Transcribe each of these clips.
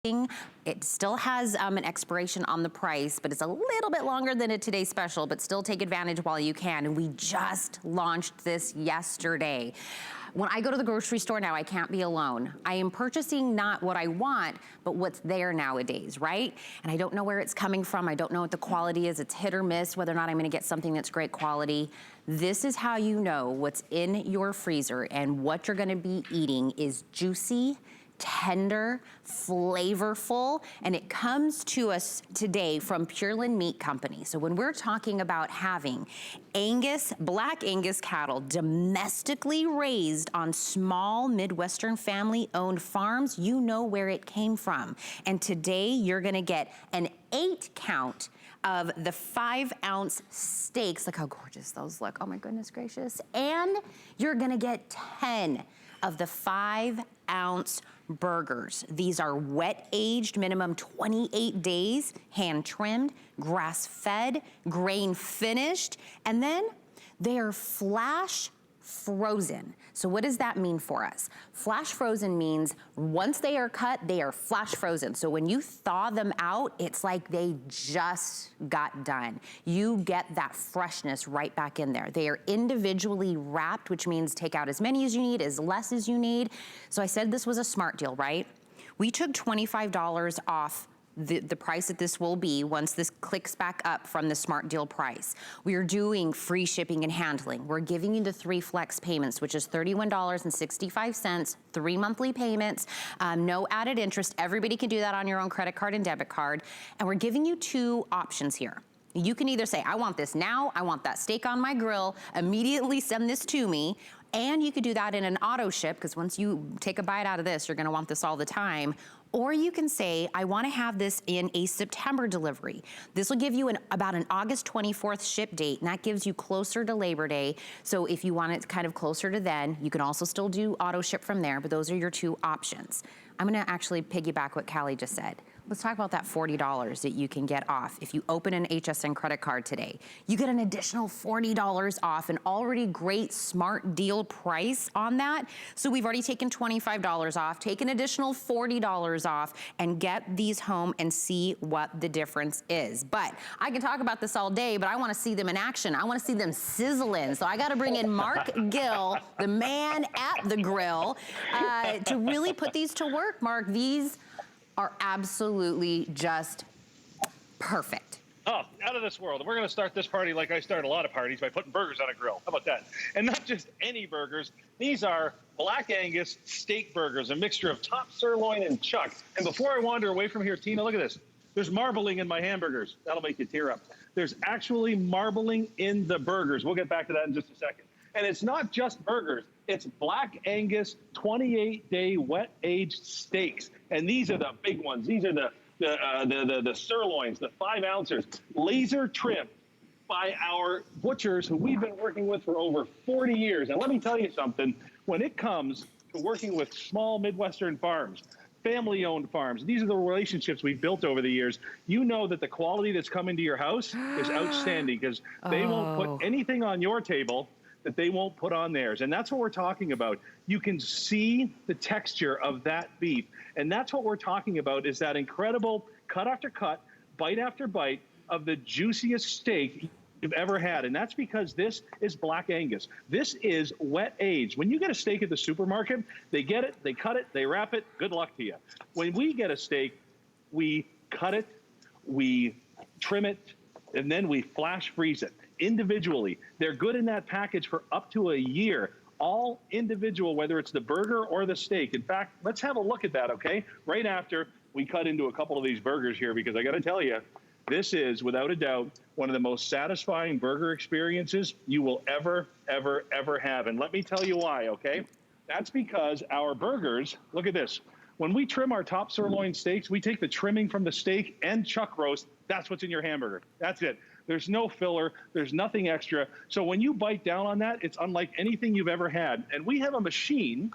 It still has an expiration on the price, but it's a little bit longer than a Today Special, but still take advantage while you can. And we just launched this yesterday. When I go to the grocery store now, I can't be alone. I am purchasing not what I want, but what's there nowadays, right? And I don't know where it's coming from. I don't know what the quality is. It's hit or miss whether or not I'm gonna get something that's great quality. This is how you know what's in your freezer, and what you're gonna be eating is juicy, tender, flavorful, and it comes to us today from Pureland Meat Company. So when we're talking about having Angus, Black Angus cattle domestically raised on small Midwestern family-owned farms, you know where it came from. And today you're gonna get an 8 count of the 5-ounce steaks. Look how gorgeous those look. Oh my goodness gracious. And you're gonna get 10 of the 5-ounce burgers. These are wet aged, minimum 28 days, hand trimmed, grass fed, grain finished, and then they are flash frozen. So what does that mean for us? Flash frozen means once they are cut, they are flash frozen. So when you thaw them out, it's like they just got done. You get that freshness right back in there. They are individually wrapped, which means take out as many as you need, as less as you need. So I said this was a smart deal, right? We took $25 off the price that this will be once this clicks back up from the smart deal price. We are doing free shipping and handling. We're giving you the 3 flex payments, which is $31.65, 3 monthly payments, no added interest. Everybody can do that on your own credit card and debit card. And we're giving you 2 options here. You can either say, I want this now, I want that steak on my grill, immediately send this to me. And you could do that in an auto ship, because once you take a bite out of this, you're gonna want this all the time. Or you can say, I wanna have this in a September delivery. This will give you about an August 24th ship date, and that gives you closer to Labor Day. So if you want it kind of closer to then, you can also still do auto ship from there, but those are your 2 options. I'm gonna actually piggyback what Callie just said. Let's talk about that $40 that you can get off. If you open an HSN credit card today, you get an additional $40 off, an already great smart deal price on that. So we've already taken $25 off, take an additional $40 off, and get these home and see what the difference is. But I can talk about this all day, but I wanna see them in action. I wanna see them sizzling. So I gotta bring in Mark Gill, the man at the grill, to really put these to work. Mark, these are absolutely just perfect. Oh, out of this world. We're going to start this party like I start a lot of parties by putting burgers on a grill. How about that? And not just any burgers. These are Black Angus steak burgers, a mixture of top sirloin and chuck. And before I wander away from here, Tina, look at this. There's marbling in my hamburgers. That'll make you tear up. There's actually marbling in the burgers. We'll get back to that in just a second. And it's not just burgers. It's Black Angus 28-day wet-aged steaks. And these are the big ones. These are the sirloins, the 5-ounces, laser trimmed by our butchers who we've been working with for over 40 years. And let me tell you something, when it comes to working with small Midwestern farms, family-owned farms, these are the relationships we've built over the years. You know that the quality that's coming to your house is outstanding, because they won't put anything on your table that they won't put on theirs. And that's what we're talking about. You can see the texture of that beef. And that's what we're talking about, is that incredible cut after cut, bite after bite of the juiciest steak you've ever had. And that's because this is Black Angus. This is wet aged. When you get a steak at the supermarket, they get it, they cut it, they wrap it, good luck to you. When we get a steak, we cut it, we trim it, and then we flash freeze it individually. They're good in that package for up to a year, all individual, whether it's the burger or the steak. In fact, let's have a look at that, okay? Right after we cut into a couple of these burgers here, because I gotta tell you, this is, without a doubt, one of the most satisfying burger experiences you will ever, ever, ever have. And let me tell you why, okay? That's because our burgers, look at this. When we trim our top sirloin steaks, we take the trimming from the steak and chuck roast. That's what's in your hamburger. That's it. There's no filler. There's nothing extra. So when you bite down on that, it's unlike anything you've ever had. And we have a machine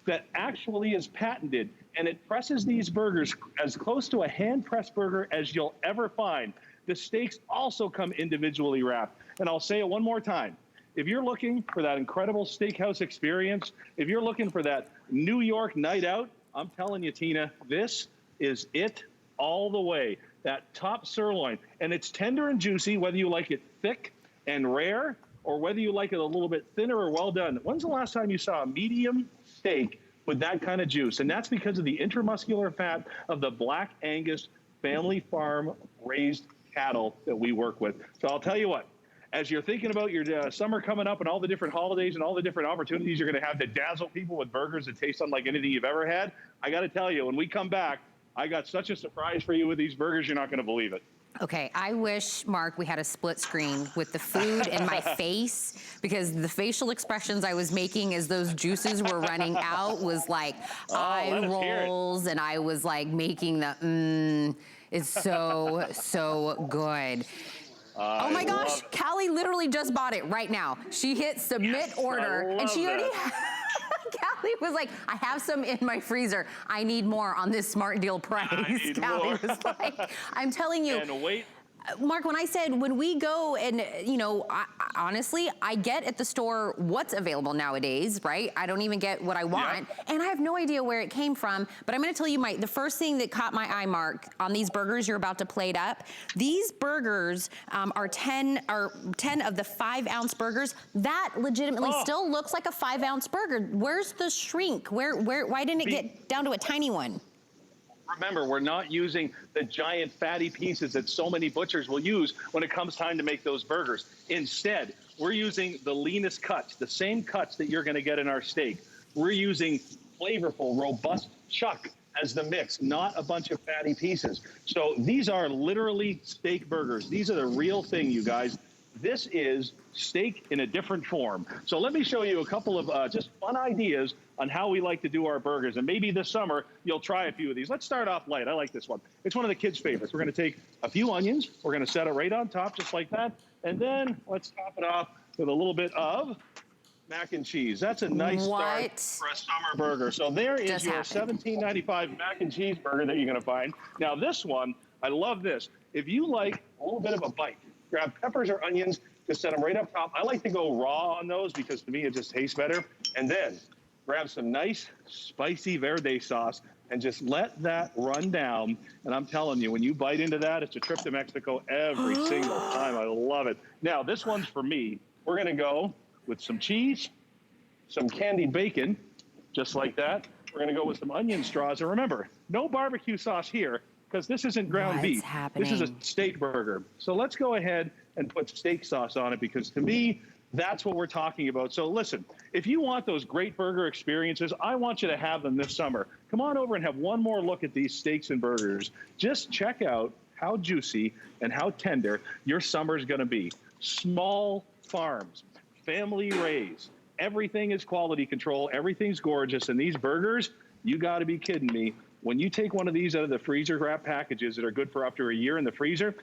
that actually is patented, and it presses these burgers as close to a hand-pressed burger as you'll ever find. The steaks also come individually wrapped. And I'll say it one more time. If you're looking for that incredible steakhouse experience, if you're looking for that New York night out, I'm telling you, Tina, this is it all the way. That top sirloin, and it's tender and juicy, whether you like it thick and rare, or whether you like it a little bit thinner or well done. When's the last time you saw a medium steak with that kind of juice? And that's because of the intramuscular fat of the Black Angus family farm raised cattle that we work with. So I'll tell you what, as you're thinking about your summer coming up and all the different holidays and all the different opportunities you're going to have to dazzle people with burgers that taste unlike anything you've ever had, I got to tell you, when we come back, I got such a surprise for you with these burgers, you're not going to believe it. Okay, I wish, Mark, we had a split screen with the food and my face, because the facial expressions I was making as those juices were running out was like eye rolls, and I was like making the it's so good. Oh my gosh, Callie literally just bought it right now. She hit submit order, and she already Callie was like, I have some in my freezer. I need more on this smart deal price. Callie was like, I'm telling you. And wait. Mark, when I said, when we go and, you know, honestly, I get at the store what's available nowadays, right? I don't even get what I want. Yeah. And I have no idea where it came from, but I'm gonna tell you the first thing that caught my eye, Mark, on these burgers you're about to plate up. These burgers are 10 of the 5-ounce burgers. That legitimately still looks like a 5-ounce burger. Where's the shrink? Why didn't it get down to a tiny one? Remember, we're not using the giant fatty pieces that so many butchers will use when it comes time to make those burgers. Instead, we're using the leanest cuts, the same cuts that you're going to get in our steak. We're using flavorful, robust chuck as the mix, not a bunch of fatty pieces. So these are literally steak burgers. These are the real thing, you guys. This is steak in a different form. So let me show you a couple of just fun ideas on how we like to do our burgers. And maybe this summer, you'll try a few of these. Let's start off light. I like this one. It's one of the kids' favorites. We're going to take a few onions. We're going to set it right on top, just like that. And then let's top it off with a little bit of mac and cheese. That's a nice start for a summer burger. So there is your $17.95 mac and cheese burger that you're going to find. Now this one, I love this. If you like a little bit of a bite, grab peppers or onions, just set them right up top. I like to go raw on those because to me it just tastes better. And then grab some nice spicy verde sauce and just let that run down. And I'm telling you, when you bite into that, it's a trip to Mexico every single time. I love it. Now, this one's for me. We're going to go with some cheese, some candied bacon, just like that. We're going to go with some onion straws. And remember, no barbecue sauce here because this isn't ground beef. This is a steak burger. So let's go ahead and put steak sauce on it because to me, that's what we're talking about. So listen, if you want those great burger experiences, I want you to have them this summer. Come on over and have one more look at these steaks and burgers. Just check out how juicy and how tender your summer's gonna be. Small farms, family raised, everything is quality control, everything's gorgeous, and these burgers, you gotta be kidding me. When you take one of these out of the freezer wrap packages that are good for up to a year in the freezer,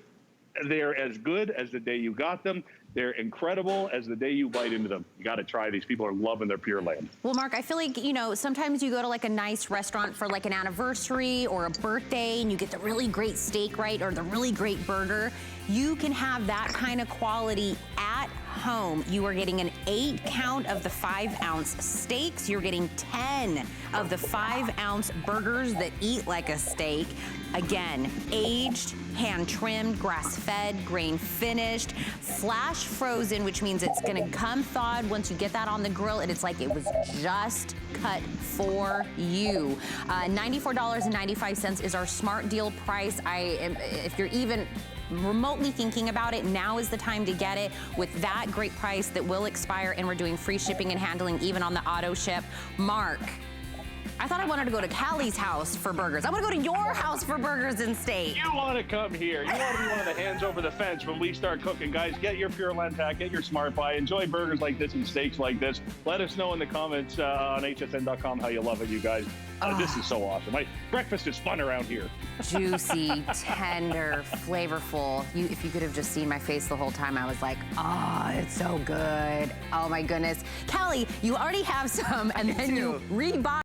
they're as good as the day you got them. They're incredible as the day you bite into them. You got to try these. People are loving their Pureland. Well, Mark, I feel like, you know, sometimes you go to like a nice restaurant for like an anniversary or a birthday and you get the really great steak, right? Or the really great burger. You can have that kind of quality at home. You are getting an 8 count of the 5-ounce steaks. You're getting 10 of the 5-ounce burgers that eat like a steak. Again, aged, hand-trimmed, grass-fed, grain-finished, flash-frozen, which means it's gonna come thawed once you get that on the grill, and it's like it was just cut for you. $94.95 is our smart deal price. If you're even remotely thinking about it, now is the time to get it with that great price that will expire, and we're doing free shipping and handling even on the auto ship. Mark, I thought I wanted to go to Callie's house for burgers. I want to go to your house for burgers and steak. You want to come here. You want to be one of the hands over the fence when we start cooking. Guys, get your Pureland pack, get your Smart Buy. Enjoy burgers like this and steaks like this. Let us know in the comments on hsn.com how you love it, you guys. This is so awesome. Breakfast is fun around here. Juicy, tender, flavorful. If you could have just seen my face the whole time, I was like, oh, it's so good. Oh my goodness. Callie, you already have some and then you rebuy